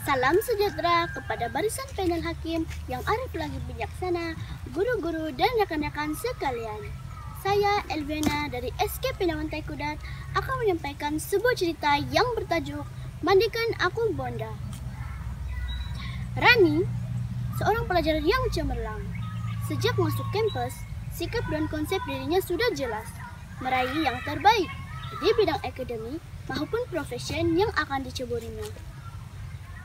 Salam sejahtera kepada barisan panel hakim yang arif lagi bijaksana, guru-guru dan rekan-rekan sekalian. Saya Elvena dari SK Pinawantai Kudat akan menyampaikan sebuah cerita yang bertajuk Mandikan Aku Bonda. Rani, seorang pelajar yang cemerlang. Sejak masuk kampus, sikap dan konsep dirinya sudah jelas, meraih yang terbaik di bidang akademi maupun profesion yang akan diceburinya.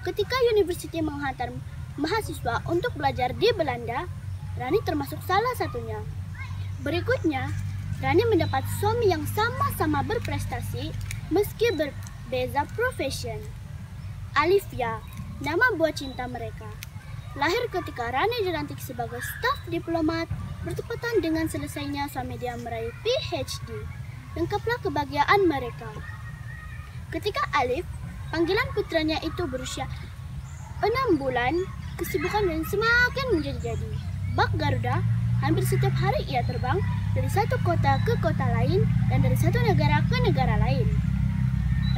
Ketika university menghantar mahasiswa untuk belajar di Belanda, Rani termasuk salah satunya. Berikutnya, Rani mendapat suami yang sama-sama berprestasi meski berbeza profesion. Alivia, nama buah cinta mereka. Lahir ketika Rani dilantik sebagai staf diplomat, bertepatan dengan selesainya suami dia meraih PhD. Lengkaplah kebahagiaan mereka. Ketika Alif, panggilan putranya itu berusia 6 bulan, kesibukan dan semakin menjadi-jadi. Bak Garuda, hampir setiap hari ia terbang dari satu kota ke kota lain dan dari satu negara ke negara lain.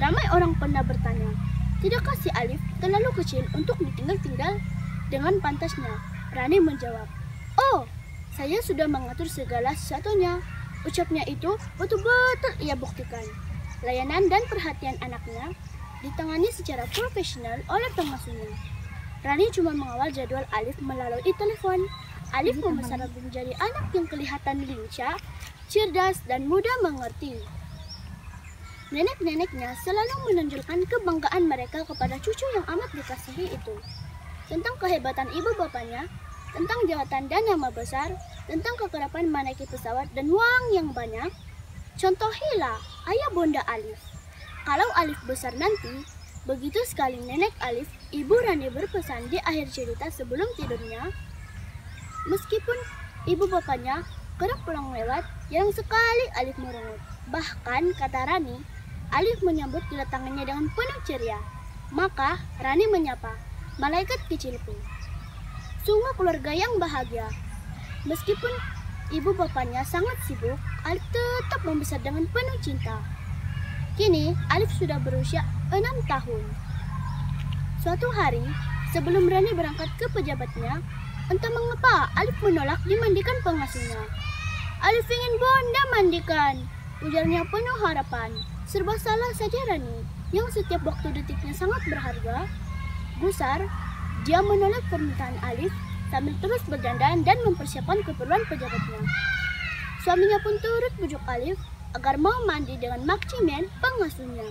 Ramai orang pernah bertanya, tidakkah si Alif terlalu kecil untuk ditinggal-tinggal? Dengan pantasnya, Rani menjawab, "Oh, saya sudah mengatur segala sesuatunya." Ucapnya itu betul-betul ia buktikan. Layanan dan perhatian anaknya ditangani secara profesional oleh pengasuhnya. Rani cuma mengawal jadwal Alif melalui telepon. Alif membesar menjadi anak yang kelihatan lincah, cerdas, dan mudah mengerti. Nenek-neneknya selalu menunjukkan kebanggaan mereka kepada cucu yang amat dikasihi itu. Tentang kehebatan ibu bapaknya, tentang jabatan dan nama besar, tentang kekerapan menaiki pesawat dan uang yang banyak. Contohilah ayah bonda Alif. Kalau Alif besar nanti, begitu sekali nenek Alif, ibu Rani berpesan di akhir cerita sebelum tidurnya. Meskipun ibu bapaknya kerap pulang lewat, jarang sekali Alif merungut. Bahkan, kata Rani, Alif menyambut kedatangannya dengan penuh ceria. Maka, Rani menyapa, "Malaikat kecilku." Sungguh keluarga yang bahagia. Meskipun ibu bapaknya sangat sibuk, Alif tetap membesar dengan penuh cinta. Kini, Alif sudah berusia 6 tahun. Suatu hari, sebelum Rani berangkat ke pejabatnya, entah mengapa Alif menolak dimandikan pengasuhnya. "Alif ingin bonda mandikan," ujarnya penuh harapan. Serba salah saja Rani, yang setiap waktu detiknya sangat berharga. Gusar, dia menolak permintaan Alif sambil terus berdandan dan mempersiapkan keperluan pejabatnya. Suaminya pun turut bujuk Alif agar mau mandi dengan maksimen pengasuhnya.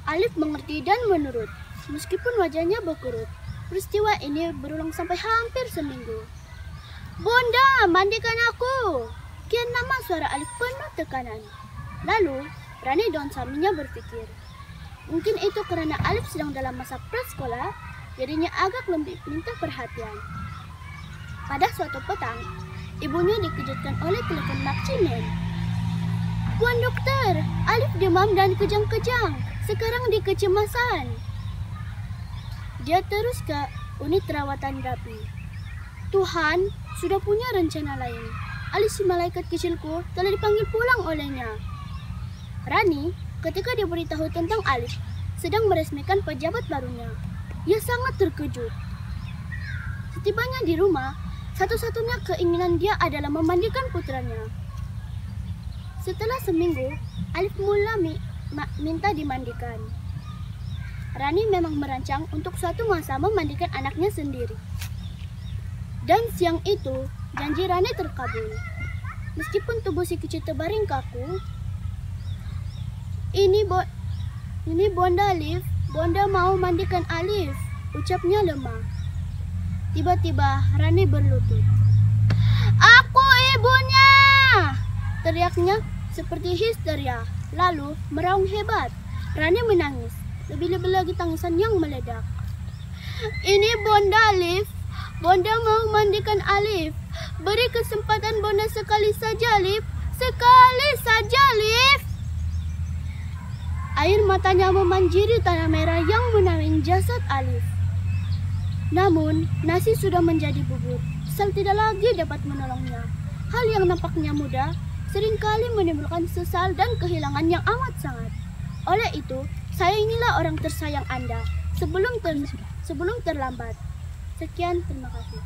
Alif mengerti dan menurut, meskipun wajahnya berkerut. Peristiwa ini berulang sampai hampir seminggu. "Bonda, mandikan aku!" Kian lama suara Alif penuh tekanan. Lalu, Rani dan suaminya berpikir, mungkin itu karena Alif sedang dalam masa prasekolah, jadinya agak lebih minta perhatian. Pada suatu petang, ibunya dikejutkan oleh telepon maksimen. "Tuan dokter, Alif demam dan kejang-kejang, sekarang di kecemasan." Dia terus ke unit rawatan rapi. "Tuhan sudah punya rencana lain. Alif si malaikat kecilku telah dipanggil pulang olehnya." Rani, ketika diberitahu tentang Alif sedang meresmikan pejabat barunya, ia sangat terkejut. Setibanya di rumah, satu-satunya keinginan dia adalah memandikan putranya. Setelah seminggu, Alif mula minta dimandikan. Rani memang merancang untuk suatu masa memandikan anaknya sendiri. Dan siang itu, janji Rani terkabul. Meskipun tubuh si kecil terbaring kaku, Ini bonda Alif, bonda mau mandikan Alif," ucapnya lemah. Tiba-tiba Rani berlutut. "Aku ibunya!" teriaknya seperti histeria, lalu meraung hebat. Rani menangis, lebih-lebih lagi tangisan yang meledak. "Ini bonda Alif, bonda mau mandikan Alif. Beri kesempatan bonda sekali saja Alif, sekali saja Alif." Air matanya memanjiri tanah merah yang menaungi jasad Alif. Namun, nasi sudah menjadi bubur. Sel tidak lagi dapat menolongnya. Hal yang nampaknya mudah, seringkali menimbulkan sesal dan kehilangan yang amat sangat. Oleh itu, sayangilah orang tersayang Anda. sebelum terlambat. Sekian, terima kasih.